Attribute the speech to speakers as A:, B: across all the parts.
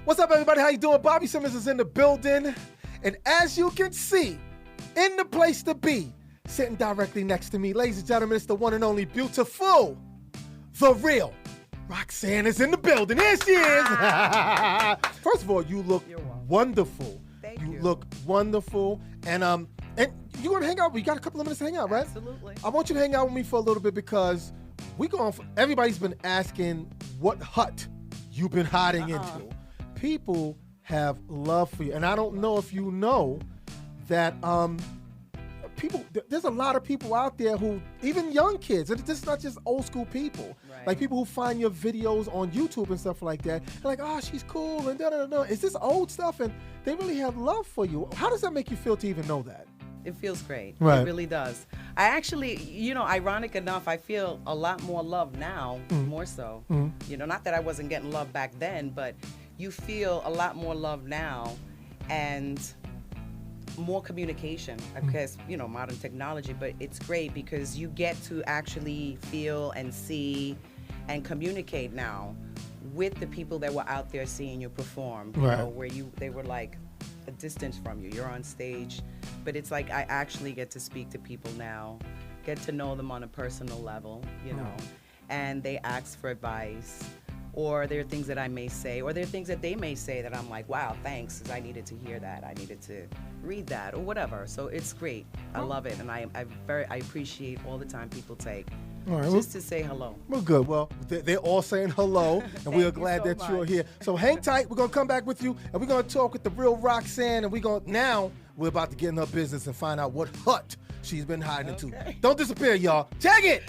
A: What's up, everybody? How you doing? Bobby Simmons is in the building. And as you can see, in the place to be, sitting directly next to me, ladies and gentlemen, it's the one and only beautiful, the real Roxanne is in the building. Here she is. First of all, you look wonderful.
B: Thank you.
A: You look wonderful. And you want to hang out? We got a couple of minutes to hang out, right?
B: Absolutely.
A: I want you to hang out with me for a little bit because everybody's been asking what hut you've been hiding into. People have love for you. And I don't know if you know that there's a lot of people out there who, even young kids, and it's not just old school people,
B: Right.
A: like people who find your videos on YouTube and stuff like that, they're like, oh, she's cool, and da-da-da-da. It's this old stuff, and they really have love for you. How does that make you feel to even know that?
B: It feels great.
A: Right.
B: It really does. I actually, ironic enough, I feel a lot more love now, more so. Not that I wasn't getting love back then, but you feel a lot more love now and more communication because, modern technology, but it's great because you get to actually feel and see and communicate now with the people that were out there seeing you perform, where they were like a distance from you. You're on stage, but it's like I actually get to speak to people now, get to know them on a personal level, and they ask for advice. Or there are things that I may say, or there are things that they may say that I'm like, wow, thanks, 'cause I needed to hear that. I needed to read that, or whatever. So it's great. I love it, and I appreciate all the time people take just to say hello.
A: Well, good. Well, they're all saying hello, and we are glad
B: so
A: that you're
B: much.
A: here. So hang tight. We're going to come back with you, and we're going to talk with the real Roxanne, and we're about to get in her business and find out what hut she's been hiding into. Don't disappear, y'all. Check it!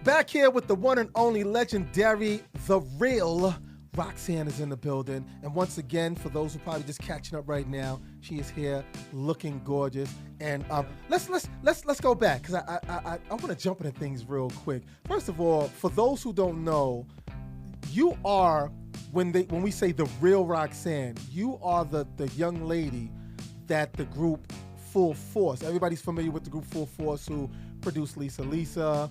A: Back here with the one and only legendary, the real Roxanne is in the building. And once again, for those who probably just catching up right now, she is here looking gorgeous. And let's go back because I want to jump into things real quick. First of all, for those who don't know, you are when we say the real Roxanne, you are the young lady that the group Full Force. Everybody's familiar with the group Full Force, who produced Lisa,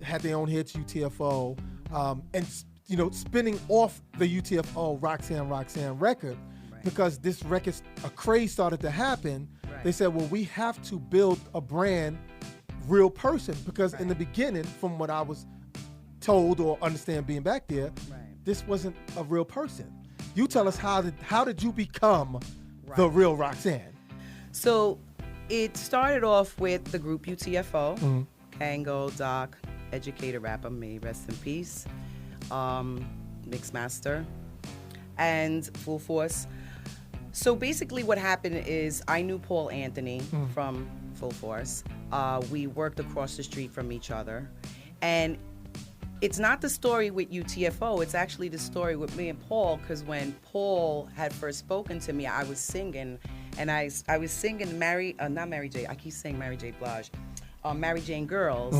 A: had their own hits, UTFO, and spinning off the UTFO Roxanne record, because this record, a craze started to happen. They said, well, we have to build a brand, real person, because in the beginning, from what I was told or understand being back there, this wasn't a real person. You tell us, how did you become the real Roxanne?
B: So it started off with the group UTFO, Kango, Doc, educator, rapper, me, rest in peace, Mixmaster, and Full Force. So basically what happened is I knew Paul Anthony from Full Force. We worked across the street from each other. And it's not the story with UTFO, it's actually the story with me and Paul, because when Paul had first spoken to me, I was singing, and I was singing not Mary J. I keep saying Mary J. Blige. Mary Jane Girls,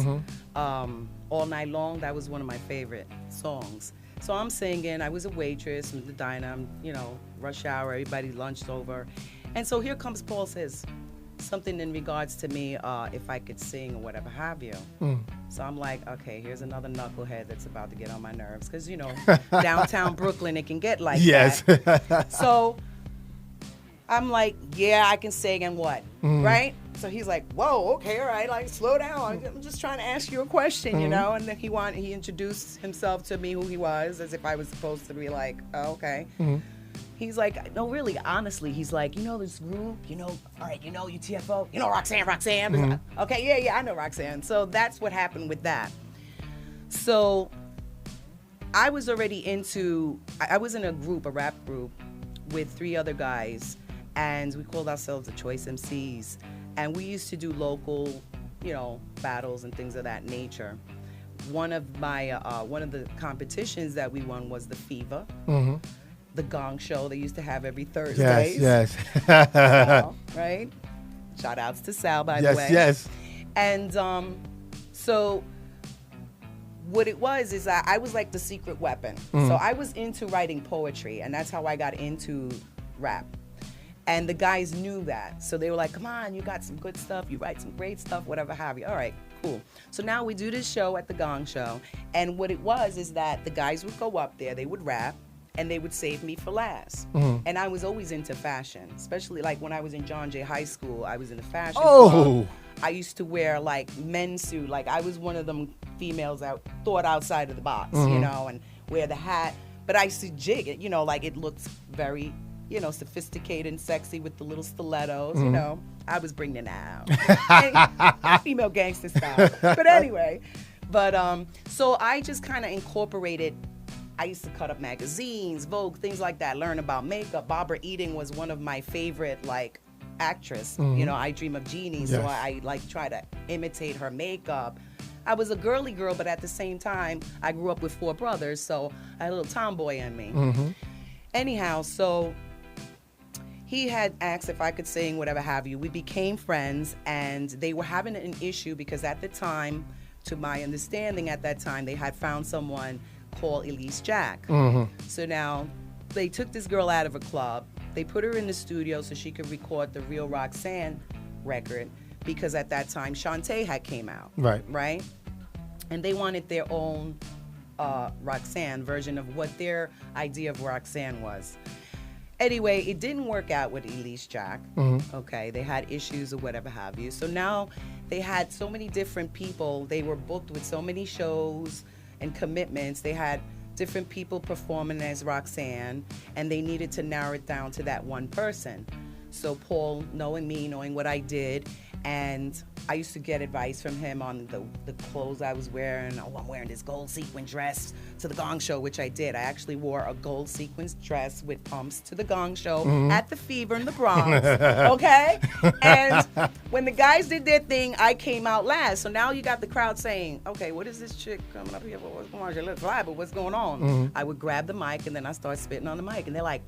B: All Night Long. That was one of my favorite songs. So I'm singing. I was a waitress in the diner. Rush hour. Everybody lunched over, and so here comes Paul, says something in regards to me, if I could sing or whatever have you. So I'm like, okay, here's another knucklehead that's about to get on my nerves, because downtown Brooklyn, it can get like that. So I'm like, yeah, I can sing, and what, right? So he's like, whoa, okay, all right, like, slow down. I'm just trying to ask you a question, And then he introduced himself to me, who he was, as if I was supposed to be like, oh, okay. He's like, no, really, honestly, he's like, this group, all right, UTFO, Roxanne. Okay, yeah, I know Roxanne. So that's what happened with that. So I was already I was in a rap group with 3 other guys, and we called ourselves the Choice MCs. And we used to do local, battles and things of that nature. One of the competitions that we won was the Fever. The Gong Show they used to have every Thursday.
A: Yes.
B: Right? Shout outs to Sal, by the way.
A: Yes.
B: And so what it was is I was like the secret weapon. So I was into writing poetry, and that's how I got into rap. And the guys knew that. So they were like, come on, you got some good stuff. You write some great stuff, whatever have you. All right, cool. So now we do this show at the Gong Show. And what it was is that the guys would go up there, they would rap, and they would save me for last. And I was always into fashion, especially like when I was in John Jay High School, I was in the fashion club. I used to wear like men's suit. Like I was one of them females that thought outside of the box, and wear the hat. But I used to jig it, like it looks very, sophisticated and sexy with the little stilettos, I was bringing that out. Female gangster style. But anyway, so I just kind of incorporated. I used to cut up magazines, Vogue, things like that, learn about makeup. Barbara Eden was one of my favorite, like, actress. I Dream of Jeannie, so I like, try to imitate her makeup. I was a girly girl, but at the same time, I grew up with 4 brothers, so I had a little tomboy in me. Anyhow, so he had asked if I could sing, whatever have you. We became friends, and they were having an issue because at the time, to my understanding at that time, they had found someone called Elease Jack. So now they took this girl out of a club. They put her in the studio so she could record the Real Roxanne record, because at that time Shanté had came out. Right? And they wanted their own Roxanne version of what their idea of Roxanne was. Anyway, it didn't work out with Elease Jack. Okay, they had issues or whatever have you. So now they had so many different people. They were booked with so many shows and commitments. They had different people performing as Roxanne, and they needed to narrow it down to that one person. So Paul, knowing me, knowing what I did, and I used to get advice from him on the clothes I was wearing. Oh, I'm wearing this gold sequin dress to the Gong Show, which I did. I actually wore a gold sequins dress with pumps to the Gong Show at the Fever in the Bronx, okay? And when the guys did their thing, I came out last. So now you got the crowd saying, okay, what is this chick coming up here for? What's going on? She looks fly, but what's going on? I would grab the mic, and then I start spitting on the mic, and they're like,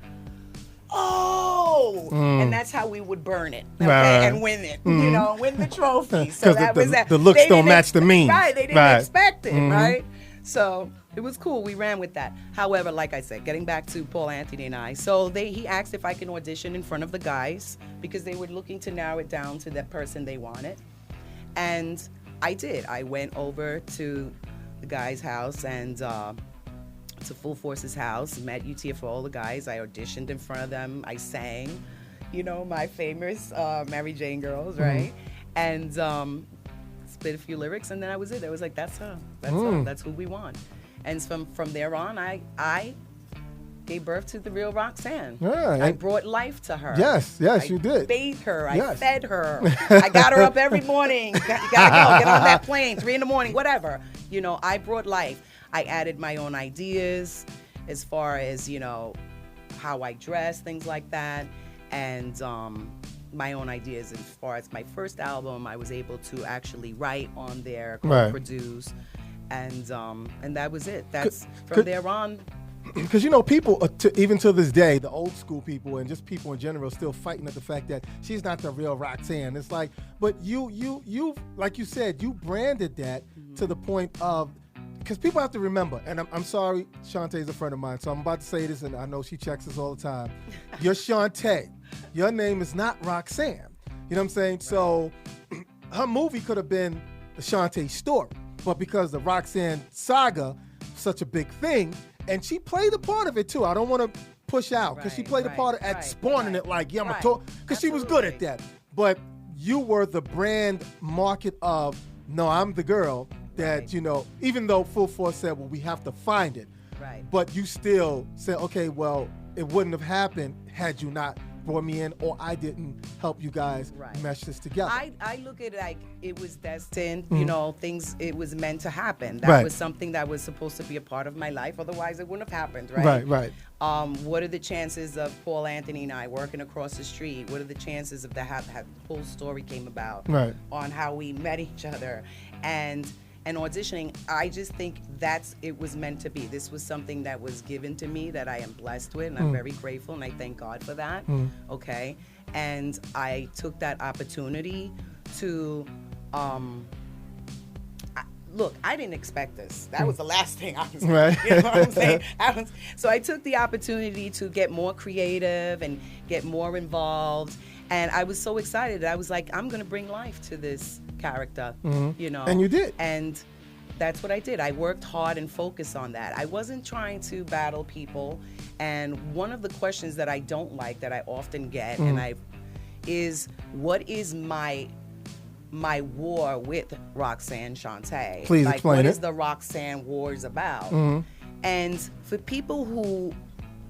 B: oh, and that's how we would burn it, okay, and win it, win the trophy. So that was that.
A: The looks don't match the means.
B: Right, they didn't expect it, right? So it was cool. We ran with that. However, like I said, getting back to Paul Anthony and I, so he asked if I can audition in front of the guys because they were looking to narrow it down to that person they wanted, and I did. I went over to the guy's house and to Full Force's house, met UTFO, all the guys. I auditioned in front of them. I sang, my famous Mary Jane Girls, right? And spit a few lyrics, and then I was it. I was like, that's her. That's her. That's who we want. And from there on, I gave birth to the Real Roxanne. Yeah, I brought life to her.
A: Yes, you did.
B: I bathed her. I fed her. I got her up every morning. You gotta go. Get on that plane, 3 a.m, whatever. I brought life. I added my own ideas as far as, how I dress, things like that. And my own ideas as far as my first album, I was able to actually write on there, co-produce. And that was it. That's from there on,
A: because people, even to this day, the old school people and just people in general, still fighting at the fact that she's not the real Roxanne. It's like, but you, like you said, you branded that to the point of, because people have to remember, and I'm sorry, Shanté is a friend of mine, so I'm about to say this, and I know she checks this all the time. You're Shanté. Your name is not Roxanne. You know what I'm saying? Right. So her movie could have been the Shanté story, but because the Roxanne saga, such a big thing, and she played a part of it too. I don't want to push out, because she played a part at spawning it, like, yeah, I'm talk, because she was good at that. But you were the brand market of, no, I'm the girl that, even though Full Force said, well, we have to find it.
B: Right.
A: But you still said, okay, well, it wouldn't have happened had you not brought me in, or I didn't help you guys mesh this together.
B: I look at it like it was destined, things, it was meant to happen. That was something that was supposed to be a part of my life. Otherwise, it wouldn't have happened, right?
A: Right.
B: What are the chances of Paul Anthony and I working across the street? What are the chances of the whole story came about on how we met each other? And auditioning, I just think it was meant to be. This was something that was given to me that I am blessed with, and I'm very grateful, and I thank God for that, okay? And I took that opportunity to, look, I didn't expect this. That was the last thing I was saying.
A: Right.
B: You know what I'm saying? So I took the opportunity to get more creative and get more involved, and I was so excited. I was like, I'm going to bring life to this character,
A: And you did.
B: And that's what I did. I worked hard and focused on that. I wasn't trying to battle people. And one of the questions that I don't like, that I often get, is what is my war with Roxanne Shanté?
A: Please explain
B: what
A: it.
B: is the Roxanne Wars about? And for people who,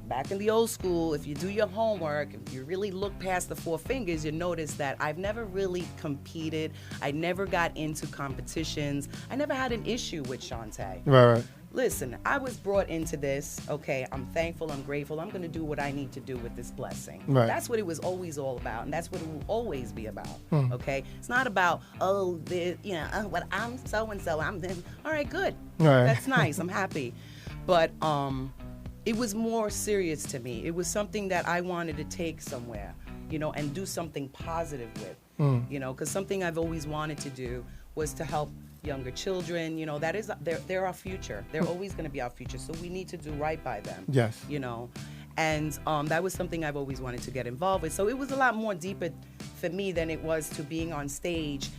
B: back in the old school, if you do your homework, if you really look past the four fingers, you notice that I've never really competed. I never got into competitions. I never had an issue with Shanté.
A: Right.
B: Listen, I was brought into this, okay, I'm thankful, I'm grateful, I'm going to do what I need to do with this blessing.
A: Right.
B: That's what it was always all about, and that's what it will always be about, okay? It's not about, well, I'm so-and-so, I'm this. All right, good.
A: Right.
B: That's nice, I'm happy. But it was more serious to me. It was something that I wanted to take somewhere, and do something positive with, because something I've always wanted to do was to help younger children. That is, they're our future. They're always going to be our future, so we need to do right by them.
A: Yes.
B: And that was something I've always wanted to get involved with. So it was a lot more deeper for me than it was to being on stage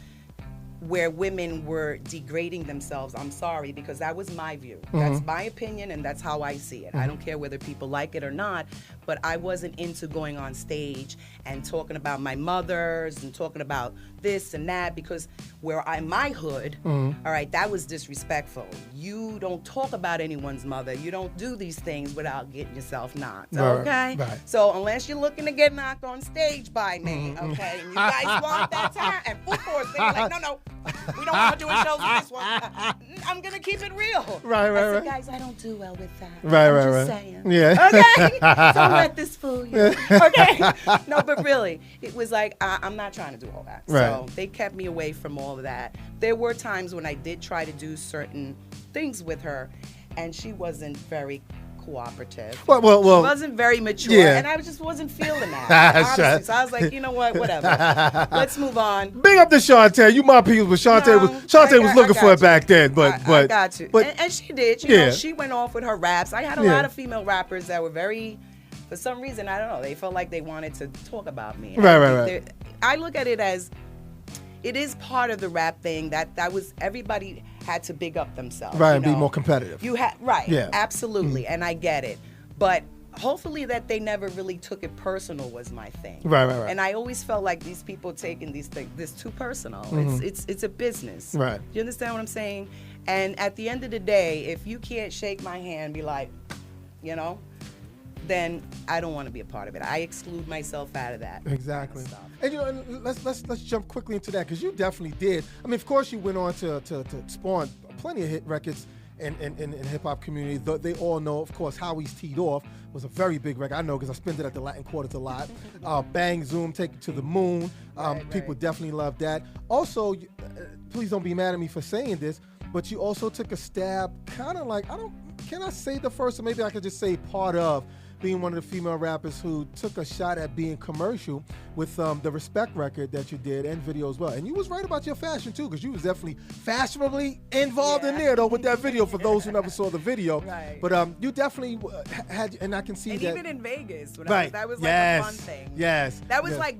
B: where women were degrading themselves. I'm sorry, because that was my view. That's my opinion, and that's how I see it. I don't care whether people like it or not, but I wasn't into going on stage and talking about my mothers and talking about this and that, because my hood, all right, that was disrespectful. You don't talk about anyone's mother. You don't do these things without getting yourself knocked, okay?
A: Right.
B: So unless you're looking to get knocked on stage by me, okay, and you guys want that time, and Full Force, they're like, no, we don't want to do shows with this one. I'm going to keep it real.
A: Right.
B: I said, guys, I don't do well with that.
A: Right.
B: I'm just saying.
A: Yeah.
B: Okay? Don't let this fool you. Okay? No, but really, it was like, I'm not trying to do all that.
A: Right.
B: So they kept me away from all of that. There were times when I did try to do certain things with her, and she wasn't very cooperative.
A: Well,
B: she wasn't very mature, and I just wasn't feeling that. Honestly. So I was like, you know what, whatever. Let's move on.
A: Big up to Shanté. You my people, but Shanté was looking for it back then. But
B: I got you. And she did. You know, she went off with her raps. I had a lot of female rappers that were very, for some reason, I don't know, they felt like they wanted to talk about me.
A: Right.
B: I look at it as, it is part of the rap thing that was, everybody had to big up themselves.
A: Right, and be more competitive.
B: Yeah, absolutely, and I get it. But hopefully that they never really took it personal was my thing.
A: Right.
B: And I always felt like these people taking this too personal. It's a business.
A: Right.
B: You understand what I'm saying? And at the end of the day, if you can't shake my hand, be like, then I don't want to be a part of it. I exclude myself out of that.
A: Exactly.
B: Kind of
A: And let's jump quickly into that, because you definitely did. I mean, of course, you went on to spawn plenty of hit records in hip hop community. They all know, of course, Howie's Teed Off was a very big record. I know because I spent it at the Latin Quarters a lot. Bang Zoom, Take It to the Moon. People definitely love that. Also, please don't be mad at me for saying this, but you also took a stab, kind of like, can I say the first, or maybe I could just say part of being one of the female rappers who took a shot at being commercial with the Respect record that you did and video as well. And you was right about your fashion too, because you was definitely fashionably involved in there though with that video for those who never saw the video.
B: Right.
A: But you definitely had, and I can see
B: and
A: that.
B: even in Vegas, when
A: Right.
B: that was like
A: Yes.
B: a fun thing.
A: Yes.
B: That was
A: Yes.
B: like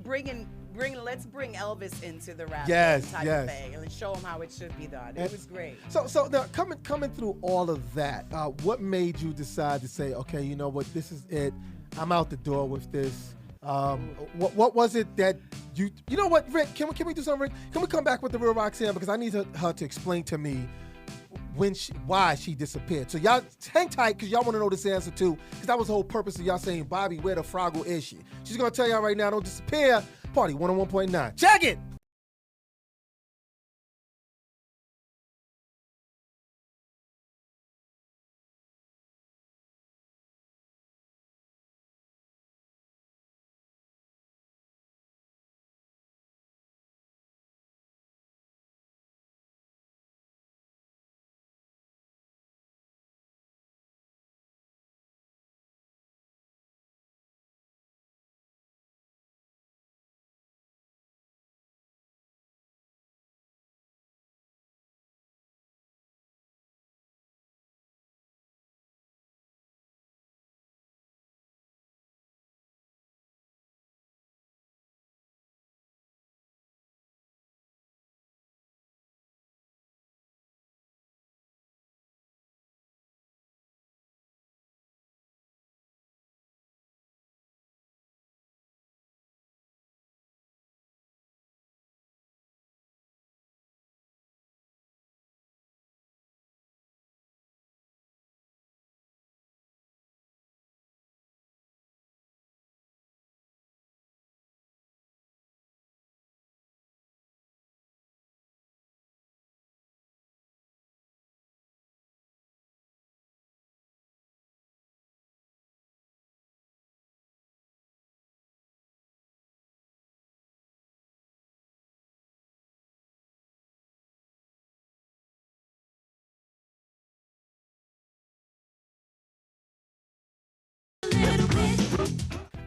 B: let's bring Elvis into the rap
A: Yes,
B: type
A: yes.
B: of thing and show him how it should be done. It was great.
A: So now coming through all of that, what made you decide to say, okay, you know what, this is it. I'm out the door with this. What was it that you know what, Rick? Can we do something, Rick? Can we come back with the Real Roxanne, because I need her to explain to me why she disappeared. So y'all hang tight, because y'all want to know this answer too, because that was the whole purpose of y'all saying, Bobby, where the froggle is she? She's gonna tell y'all right now, don't disappear. Party 101.9. Check it.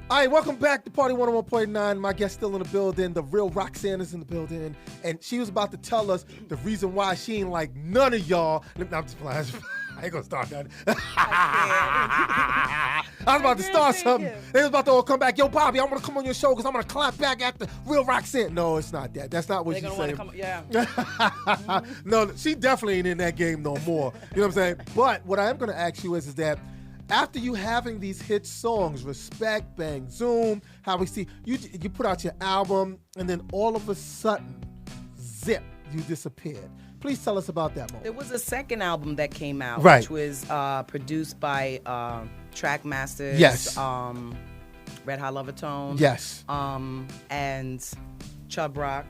A: All right, welcome back to Party 101.9. My guest still in the building. The Real Roxanne is in the building. And she was about to tell us the reason why she ain't like none of y'all. I'm just playing. I ain't gonna start that. I was about to start something. They was about to all come back. Yo, Bobby, I want to come on your show because I'm gonna clap back at the Real Roxanne. No, it's not that. That's not what she's saying. No, she definitely ain't in that game no more. You know what I'm saying? But what I am gonna ask you is that after you having these hit songs, Respect, Bang, Zoom, how we see, you put out your album, and then all of a sudden, zip, you disappeared. Please tell us about that moment.
B: There was a second album that came out,
A: right,
B: which was produced by Trackmasters,
A: yes,
B: Red Hot Lovertone,
A: yes,
B: and Chubb Rock.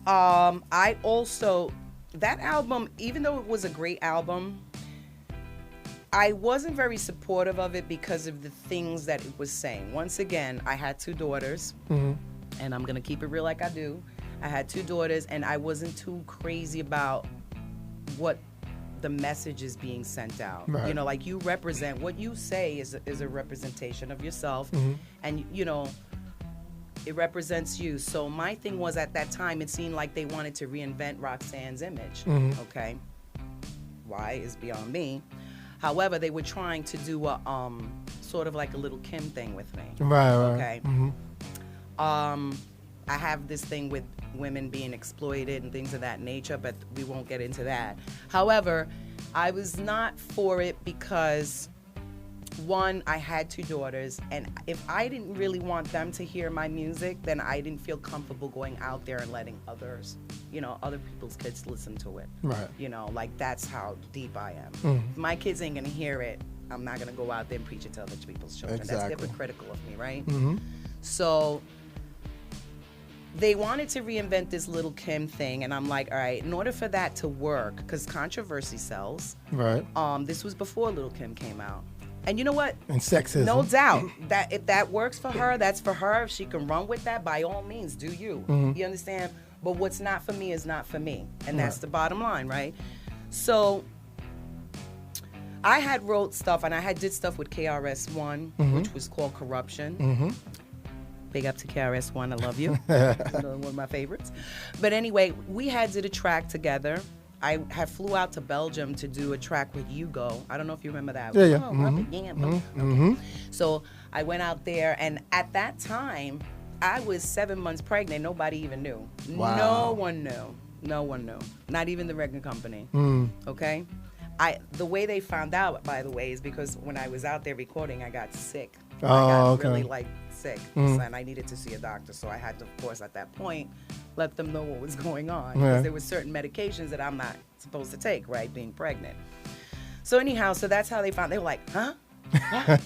B: I also, that album, even though it was a great album, I wasn't very supportive of it because of the things that it was saying. Once again, I had two daughters, and I'm going to keep it real like I do. I had two daughters, and I wasn't too crazy about what the message is being sent out.
A: Right.
B: You know, like, you represent, what you say is a representation of yourself, and, you know, it represents you. So my thing was, at that time, it seemed like they wanted to reinvent Roxanne's image, okay? Why is beyond me. However, they were trying to do a sort of like a Little Kim thing with me.
A: Right.
B: Okay. I have this thing with women being exploited and things of that nature, but we won't get into that. However, I was not for it because, one, I had two daughters, and if I didn't really want them to hear my music, then I didn't feel comfortable going out there and letting others, you know, other people's kids listen to it. Right. You know, like, that's how deep I am. If my kids ain't gonna hear it, I'm not gonna go out there and preach it to other people's children. Exactly. That's hypocritical of me, right? So they wanted to reinvent this Little Kim thing, and I'm like, all right, in order for that to work, because controversy sells. Right. This was before Little Kim came out. And you know what? And sexism. No doubt that if that works for her, that's for her. If she can run with that, by all means, do you. You understand? But what's not for me is not for me. And that's the bottom line, right? So I had wrote stuff, and I did stuff with KRS-One, which was called Corruption. Big up to KRS-One, I love you. Another one of my favorites. But anyway, we did a track together. I had flew out to Belgium to do a track with Hugo. I don't know if you remember that.
A: Yeah.
B: So I went out there, and at that time, I was 7 months pregnant. Nobody even knew.
A: Wow.
B: No one knew. Not even the record company. Okay? The way they found out, by the way, is because when I was out there recording, I got sick. I got really sick, and I needed to see a doctor. So I had to, of course, at that point, let them know what was going on, because there were certain medications that I'm not supposed to take, right, being pregnant. So anyhow, so that's how they found. They were like, huh? What?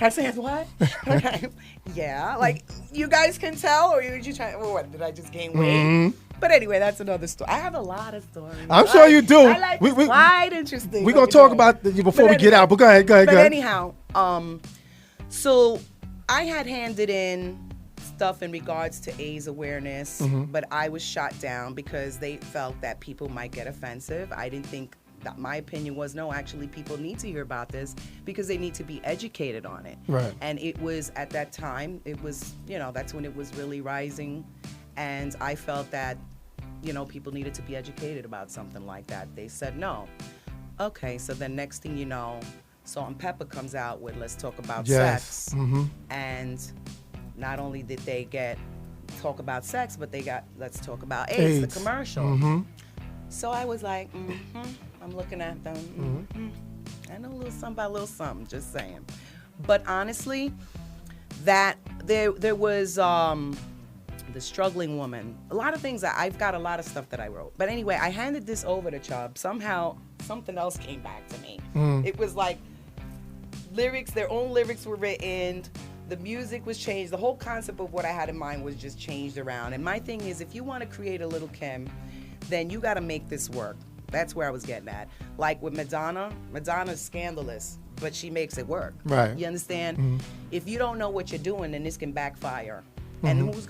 B: I said, what? Okay. Yeah, like, you guys can tell, or you trying? What, did I just gain weight? But anyway, that's another story. I have a lot of stories.
A: I'm sure you do.
B: I like it's quite interesting.
A: We're going to talk about you before we get out, but go ahead.
B: But anyhow, so I had handed in stuff in regards to AIDS awareness, but I was shot down because they felt that people might get offensive. I didn't think that. My opinion was, no, actually people need to hear about this because they need to be educated on it.
A: Right.
B: And it was, at that time, it was, that's when it was really rising. And I felt that, people needed to be educated about something like that. They said no. Okay, so then next thing you know, Salt and Pepper comes out with Let's Talk About Sex. And not only did they talk about sex, but they got Let's Talk About AIDS. The commercial. So I was like, I'm looking at them. I know a little something about a little something, just saying. But honestly, that there was the struggling woman. A lot of things. I've got a lot of stuff that I wrote. But anyway, I handed this over to Chubb. Somehow, something else came back to me. It was like lyrics, their own lyrics were written. The music was changed. The whole concept of what I had in mind was just changed around. And my thing is, if you want to create a Little Kim, then you got to make this work. That's where I was getting at. Like with Madonna's scandalous, but she makes it work.
A: Right.
B: You understand? If you don't know what you're doing, then this can backfire. And who's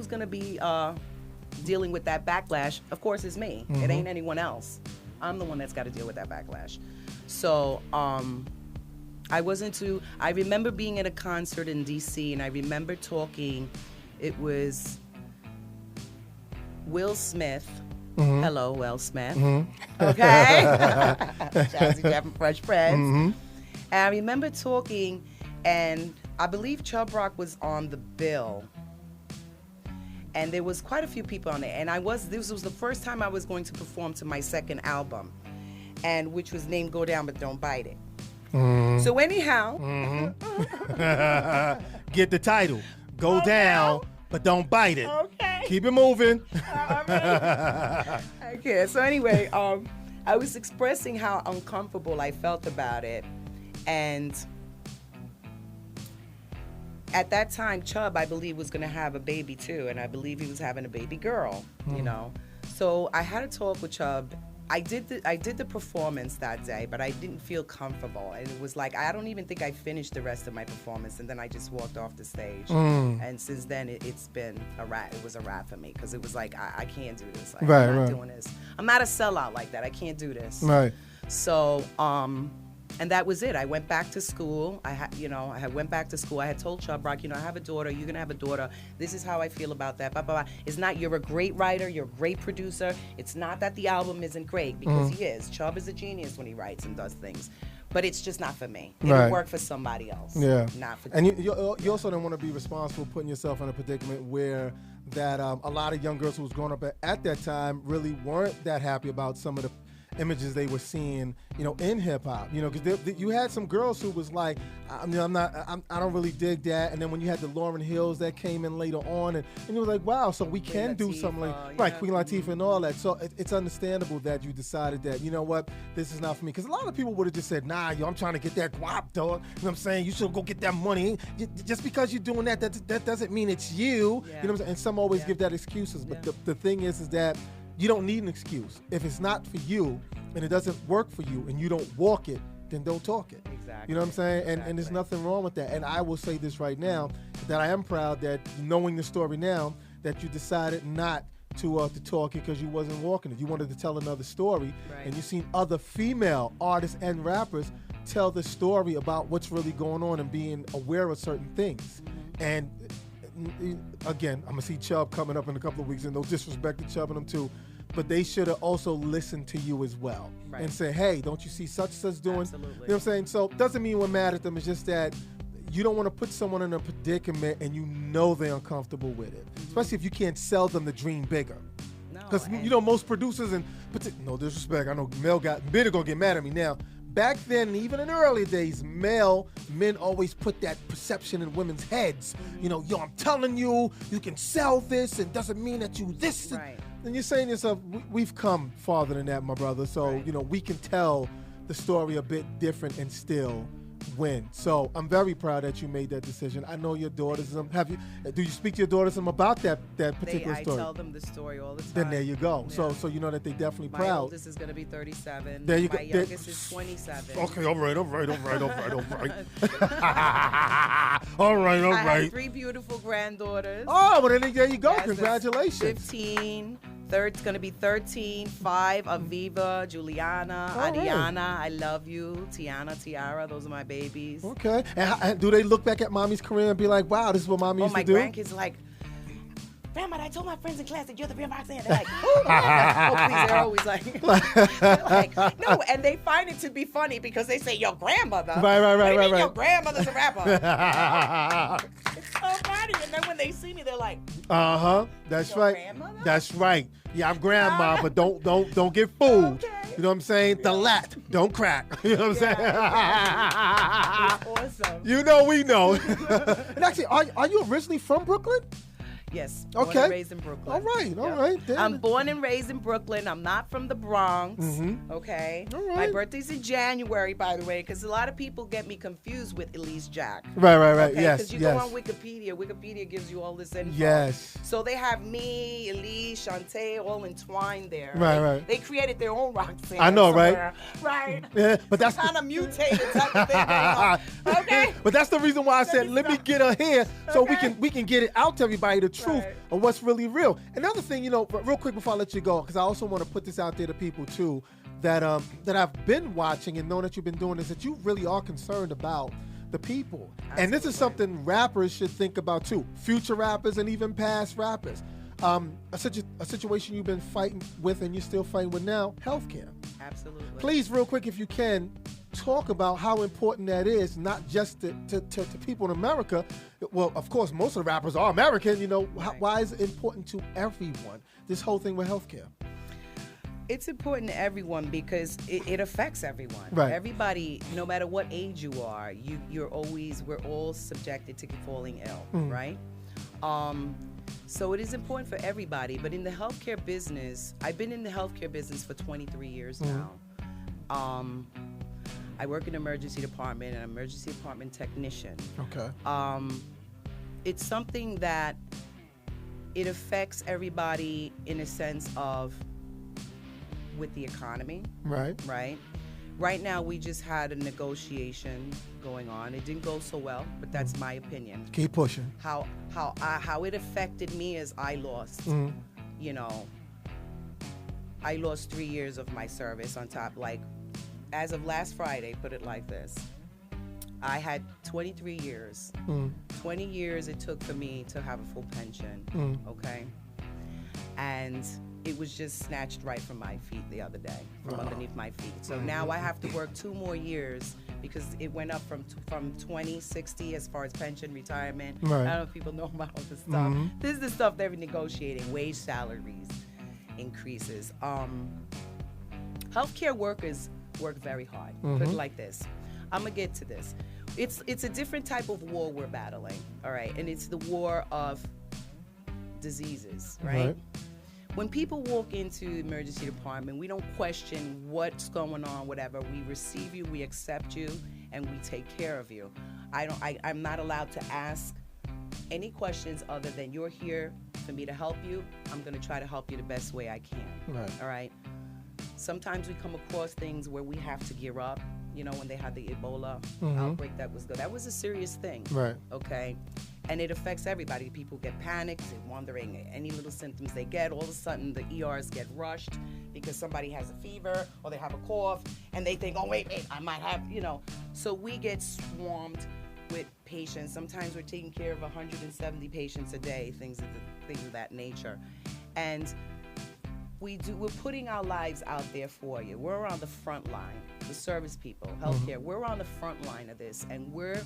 B: gonna be dealing with that backlash? Of course, it's me. It ain't anyone else. I'm the one that's got to deal with that backlash. So I remember being at a concert in D.C. and I remember talking. It was Will Smith. Hello, Will Smith. Okay. Jazzy Jeff and Fresh Prince. And I remember talking, and I believe Chubb Rock was on the bill. And there was quite a few people on there. And this was the first time I was going to perform to my second album, and which was named Go Down But Don't Bite It. So anyhow.
A: Get the title. Go down, but don't bite it.
B: Okay.
A: Keep it moving.
B: Okay, so anyway, I was expressing how uncomfortable I felt about it. And at that time, Chubb, I believe, was going to have a baby too, and I believe he was having a baby girl, So I had a talk with Chubb. I did the performance that day, but I didn't feel comfortable. And it was like, I don't even think I finished the rest of my performance, and then I just walked off the stage. And since then, it's been a wrap. It was a wrap for me, because it was like, I can't do this. I'm not doing this. I'm not a sellout like that. I can't do this.
A: Right.
B: So, and that was it. I went back to school. I went back to school. I had told Chubb Rock, I have a daughter. You're going to have a daughter. This is how I feel about that. Blah, blah, blah. It's not, you're a great writer. You're a great producer. It's not that the album isn't great, because he is. Chubb is a genius when he writes and does things. But it's just not for me. It'll work for somebody else.
A: Yeah.
B: Not for
A: And you also don't want to be responsible putting yourself in a predicament where that a lot of young girls who was growing up at that time really weren't that happy about some of the images they were seeing, in hip hop, because you had some girls who was like, I don't really dig that. And then when you had the Lauryn Hills that came in later on, and you were like, wow, so we can do something like Queen Latifah and all that. So it's understandable that you decided that, you know what, this is not for me. Because a lot of people would have just said, nah, I'm trying to get that guap, dog. You know what I'm saying? You should go get that money. Just because you're doing that doesn't mean it's you. You know what I'm saying? And some always give that excuses. But the thing is that you don't need an excuse. If it's not for you and it doesn't work for you and you don't walk it, then don't talk it.
B: Exactly.
A: You know what I'm saying? And there's nothing wrong with that. And I will say this right now, that I am proud that, knowing the story now, that you decided not to talk because you wasn't walking it. You wanted to tell another story,
B: Right.
A: and you seen other female artists and rappers tell the story about what's really going on and being aware of certain things. And again, I'm gonna see Chubb coming up in a couple of weeks, and no disrespect to Chubb and them too, but they should have also listened to you as well,
B: Right.
A: and say, hey, don't you see such doing?
B: Absolutely.
A: You know what I'm saying? So doesn't mean we're mad at them. It's just that you don't want to put someone in a predicament and you know they're uncomfortable with it, especially if you can't sell them the dream bigger.
B: No,
A: Because most producers and no disrespect, I know Ben are gonna get mad at me now. Back then, even in the early days, men always put that perception in women's heads. You know, yo, I'm telling you, you can sell this, and doesn't mean that you this.
B: Right.
A: And you're saying to yourself, we've come farther than that, my brother. So
B: Right.
A: we can tell the story a bit different and still win. So I'm very proud that you made that decision. I know your daughters. Do you speak to your daughters about that particular
B: I
A: story?
B: tell them the story all the time.
A: Then there you go.
B: Yeah.
A: So you know that they definitely
B: My
A: proud.
B: oldest is going to be 37.
A: There you
B: My
A: go.
B: youngest is 27.
A: Okay, all right. All right.
B: I have 3 beautiful granddaughters.
A: Oh, well, then there you go.
B: Yes,
A: Congratulations.
B: 15. It's going to be 13. 5, Aviva, Juliana,
A: All right.
B: Adiana, I love you. Tiana, Tiara, those are my babies.
A: Okay. And do they look back at mommy's career and be like, wow, this is what mommy used
B: my
A: to do?
B: grandkids are like, Grandma, I told my friends in class that you're the real Roxanne. They're like, oh, please. They're always like, they're like, no. And they find it to be funny because they say, your grandmother.
A: Right.
B: What do you mean your grandmother's a rapper? It's so funny. And then when they see me, they're like,
A: That's
B: Your
A: right.
B: grandmother?
A: That's right. Yeah, I'm grandma, but don't get fooled.
B: Okay.
A: You know what I'm saying? The lat, don't crack. You know what I'm saying?
B: it's awesome.
A: You know, we know. And actually, are you originally from Brooklyn?
B: Yes. Born
A: Okay.
B: and raised in Brooklyn.
A: All right. All
B: Yep.
A: right. Damn
B: I'm
A: it.
B: born and raised in Brooklyn. I'm not from the Bronx. Okay.
A: All right.
B: My birthday's in January, by the way, because a lot of people get me confused with Elease Jack.
A: Right.
B: Okay?
A: Yes.
B: Because you go on Wikipedia. Wikipedia gives you all this info.
A: Yes.
B: So they have me, Elease, Shanté, all entwined there.
A: Right.
B: They created their own Roxanne.
A: I know, right?
B: somewhere. Right.
A: Yeah, but that's
B: Kind of mutated type of thing going on. Okay.
A: But that's the reason why I said let me get her here so
B: Okay.
A: we can get it out to everybody, the truth
B: Right.
A: of what's really real. Another thing, real quick before I let you go, because I also want to put this out there to people too, that I've been watching and known that you've been doing, is that you really are concerned about the people. And this is
B: Absolutely.
A: something rappers should think about too. Future rappers and even past rappers. A situation you've been fighting with and you're still fighting with now, healthcare.
B: Absolutely.
A: Please, real quick, if you can, talk about how important that is, not just to people in America. Well, of course, most of the rappers are American.
B: Right.
A: Why is it important to everyone, this whole thing with healthcare?
B: It's important to everyone because it affects everyone.
A: Right.
B: Everybody, no matter what age you are, we're all subjected to falling ill, right? So it is important for everybody. But in the healthcare business, I've been in the healthcare business for 23 years now. I work in the emergency department, and I'm an emergency department technician.
A: Okay.
B: It's something that it affects everybody in a sense of with the economy,
A: Right.
B: right? Right now, we just had a negotiation going on. It didn't go so well, but that's my opinion.
A: Keep pushing.
B: How it affected me is I lost, I lost 3 years of my service on top. Like, as of last Friday, put it like this. I had 23 years. 20 years it took for me to have a full pension, okay? And it was just snatched right from my feet the other day, from underneath my feet. So now I have to work 2 more years because it went up from 2060 as far as pension, retirement.
A: Right.
B: I don't know if people know about all this stuff. This is the stuff they're negotiating, wage salaries increases. Healthcare workers work very hard. Put it like this. I'm gonna get to this. It's a different type of war we're battling, all right? And it's the war of diseases, right? When people walk into the emergency department, we don't question what's going on, whatever. We receive you, we accept you, and we take care of you. I'm not allowed to ask any questions other than you're here for me to help you. I'm gonna try to help you the best way I can.
A: Right.
B: All right. Sometimes we come across things where we have to gear up. When they had the Ebola outbreak, that was a serious thing.
A: Right.
B: Okay. And it affects everybody. People get panicked, they're wondering any little symptoms they get. All of a sudden, the ERs get rushed because somebody has a fever or they have a cough, and they think, oh, wait, I might have, So we get swarmed with patients. Sometimes we're taking care of 170 patients a day, things of that nature. And we're putting our lives out there for you. We're on the front line, the service people, healthcare. We're on the front line of this, and we're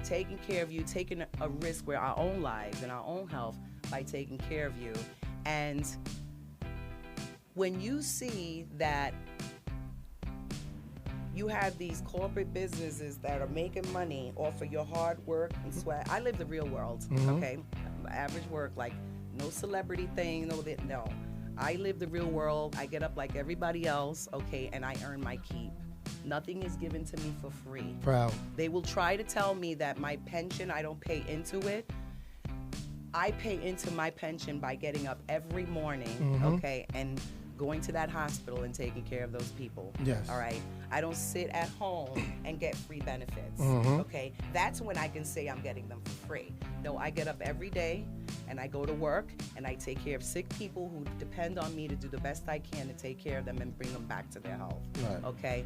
B: taking care of you, taking a risk with our own lives and our own health by taking care of you. And when you see that you have these corporate businesses that are making money off of your hard work and sweat. I live the real world, okay? Average work, like no celebrity thing, no. I live the real world. I get up like everybody else, okay, and I earn my keep. Nothing is given to me for free.
A: Proud.
B: They will try to tell me that my pension, I don't pay into it. I pay into my pension by getting up every morning, okay, and going to that hospital and taking care of those people.
A: Yes.
B: All right. I don't sit at home and get free benefits. Okay. That's when I can say I'm getting them for free. No, I get up every day and I go to work and I take care of sick people who depend on me to do the best I can to take care of them and bring them back to their health.
A: Right.
B: Okay.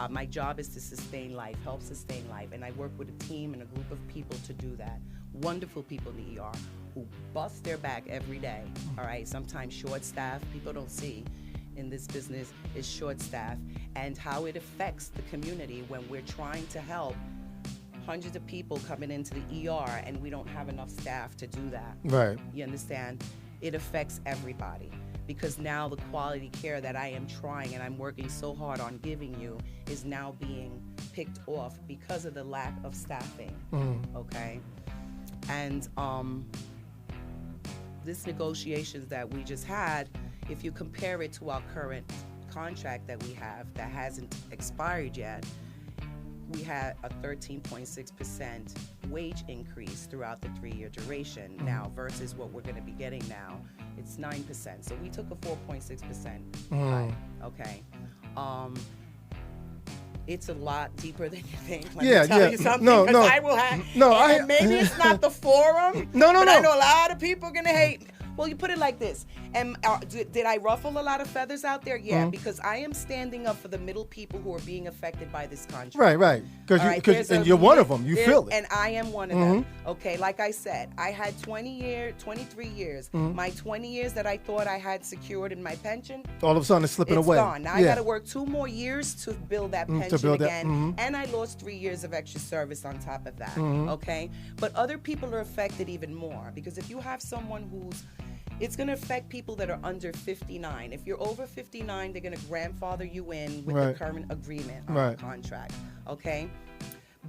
B: My job is to sustain life, help sustain life, and I work with a team and a group of people to do that. Wonderful people in the ER who bust their back every day, all right? Sometimes short staff, people don't see in this business is short staff, and how it affects the community when we're trying to help hundreds of people coming into the ER and we don't have enough staff to do that.
A: Right.
B: You understand? It affects everybody. Because now the quality care that I am trying and I'm working so hard on giving you is now being picked off because of the lack of staffing, okay? And this negotiations that we just had, if you compare it to our current contract that we have that hasn't expired yet, we had a 13.6% wage increase throughout the 3-year duration now versus what we're going to be getting now. It's 9%. So we took a 4.6% cut. Okay. It's a lot deeper than you think. Let me tell you something.
A: No.
B: I will have. Maybe it's not the forum.
A: No.
B: I know a lot of people are going to hate. Well, you put it like this. And did I ruffle a lot of feathers out there? Yeah, because I am standing up for the middle people who are being affected by this contract.
A: Right. Because you're one of them. You feel it.
B: And I am one of them. Okay, like I said, I had 23 years. My 20 years that I thought I had secured in my pension,
A: all of a sudden it's slipping away.
B: It's gone. Now I got to work 2 more years to build that pension again. And I lost 3 years of extra service on top of that. Okay? But other people are affected even more because if you have someone who's it's going to affect people that are under 59. If you're over 59, they're going to grandfather you in with the current agreement on the contract, okay?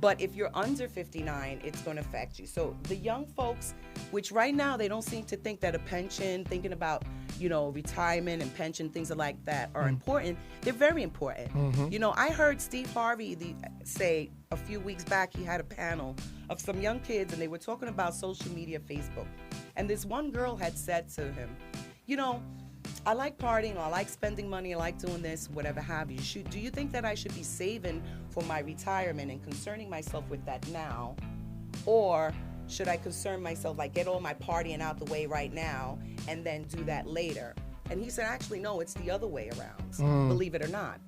B: But if you're under 59, it's going to affect you. So the young folks, which right now they don't seem to think that a pension, thinking about, retirement and pension, things like that are important. They're very important. I heard Steve Harvey say a few weeks back, he had a panel of some young kids and they were talking about social media, Facebook. And this one girl had said to him, I like partying, I like spending money, I like doing this, whatever have you. Do you think that I should be saving for my retirement and concerning myself with that now? Or should I concern myself, like get all my partying out the way right now and then do that later? And he said, actually, no, it's the other way around, believe it or not.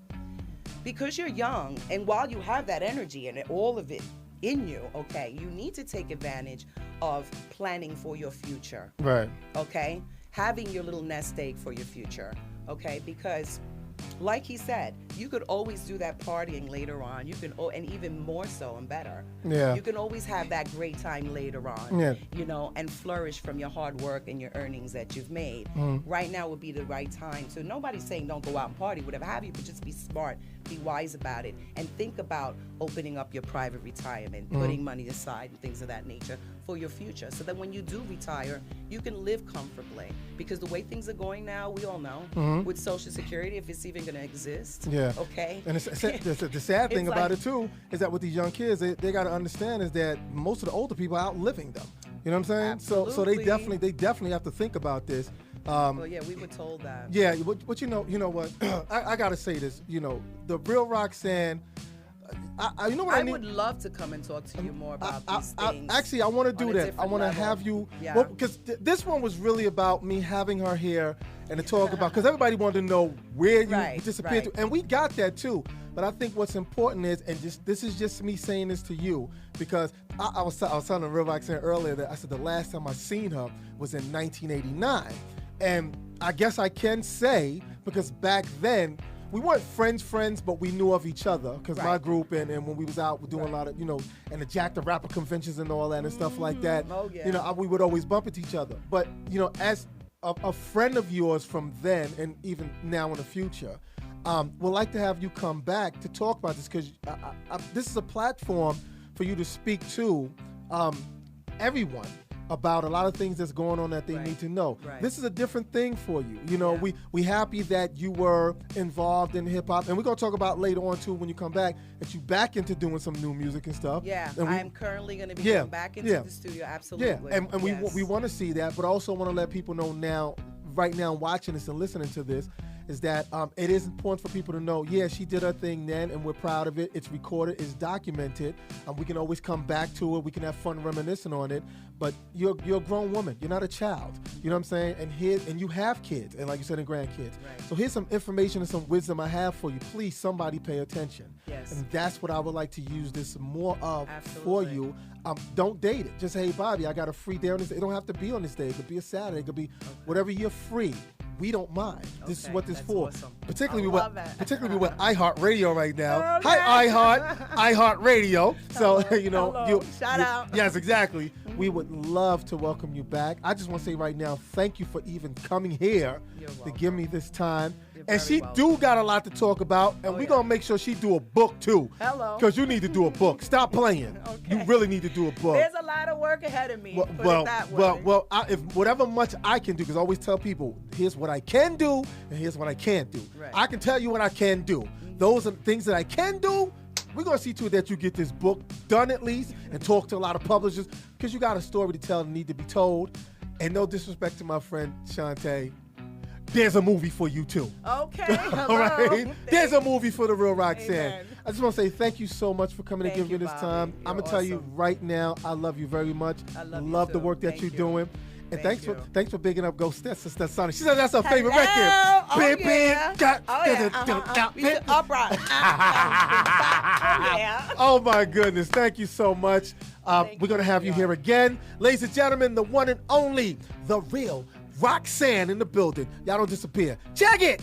B: Because you're young, and while you have that energy and all of it in you, okay, you need to take advantage of planning for your future. Right. Okay? Having your little nest egg for your future, okay? Because, like he said, you could always do that partying later on. You can, and even more so and better. Yeah. You can always have that great time later on, and flourish from your hard work and your earnings that you've made. Right now would be the right time. So nobody's saying don't go out and party, whatever have you, but just be smart, be wise about it, and think about opening up your private retirement, putting money aside and things of that nature for your future, so that when you do retire, you can live comfortably. Because the way things are going now, we all know, with Social Security, if it's even going to exist, okay?
A: And the sad thing about it, too, is that with these young kids, they got to understand is that most of the older people are outliving them. You know what I'm saying?
B: Absolutely.
A: So they definitely have to think about this.
B: Well, yeah, we were told that.
A: Yeah, but you know what? I got to say this. The Real Roxanne, you know what I need?
B: would love to come and talk to you more about these things.
A: Actually, I want to do that. I want to have you, because this one was really about me having her here and to talk about, because everybody wanted to know where you disappeared to, and we got that too. But I think what's important is, and this is just me saying this to you, because I was telling Real Roxanne earlier that I said the last time I seen her was in 1989, and I guess I can say, because back then we weren't friends, but we knew of each other, because my group and when we was out, we're doing a lot of, and the Jack the Rapper conventions and all that and stuff like that.
B: Oh, yeah.
A: We would always bump into each other. But as a friend of yours from then and even now in the future, would like to have you come back to talk about this, because this is a platform for you to speak to everyone about a lot of things that's going on that they need to know. This is a different thing for you. We happy that you were involved in hip hop, and we're gonna talk about later on too when you come back that you back into doing some new music and stuff.
B: Yeah, I'm currently gonna be going back into the studio. Absolutely.
A: Yeah, and we want to see that, but also want to let people know now, right now, watching this and listening to this, is that it is important for people to know, she did her thing then, and we're proud of it. It's recorded, it's documented, and we can always come back to it. We can have fun reminiscing on it. But you're a grown woman. You're not a child. You know what I'm saying? And you have kids, and like you said, and grandkids. So here's some information and some wisdom I have for you. Please, somebody pay attention.
B: Yes.
A: And that's what I would like to use this more of for you. Don't date it. Just say, hey, Bobby, I got a free day on this day. It don't have to be on this day. It could be a Saturday. It could be whatever you're free. We don't mind. This is what this is for.
B: Awesome.
A: Particularly with iHeartRadio right now. Okay. Hi, iHeartRadio. So
B: Hello. Shout out.
A: Yes, exactly. We would love to welcome you back. I just want to say right now, thank you for even coming here to give me this time. And she do got a lot to talk about, and we're going to make sure she do a book too.
B: Hello.
A: Because you need to do a book. Stop playing. You really need to do a book.
B: There's a lot of work ahead of me. If
A: whatever much I can do, because I always tell people, here's what I can do, and here's what I can't do. I can tell you what I can do. Those are things that I can do. We're going to see to it that you get this book done at least, and talk to a lot of publishers, because you got a story to tell and need to be told. And no disrespect to my friend Shanté, there's a movie for you too.
B: Okay.
A: All right. There's a movie for the Real Roxanne.
B: Amen.
A: I just want to say thank you so much for coming and giving me this time. I'm gonna tell you right now, I love you very much.
B: I
A: love the work that you're doing. And thanks for bigging up Ghost Sonic. She said that's her favorite
B: record.
A: Oh my goodness. Thank you so much. We're gonna have you here again. Ladies and gentlemen, the one and only, the Real Roxanne in the building. Y'all don't disappear. Check it!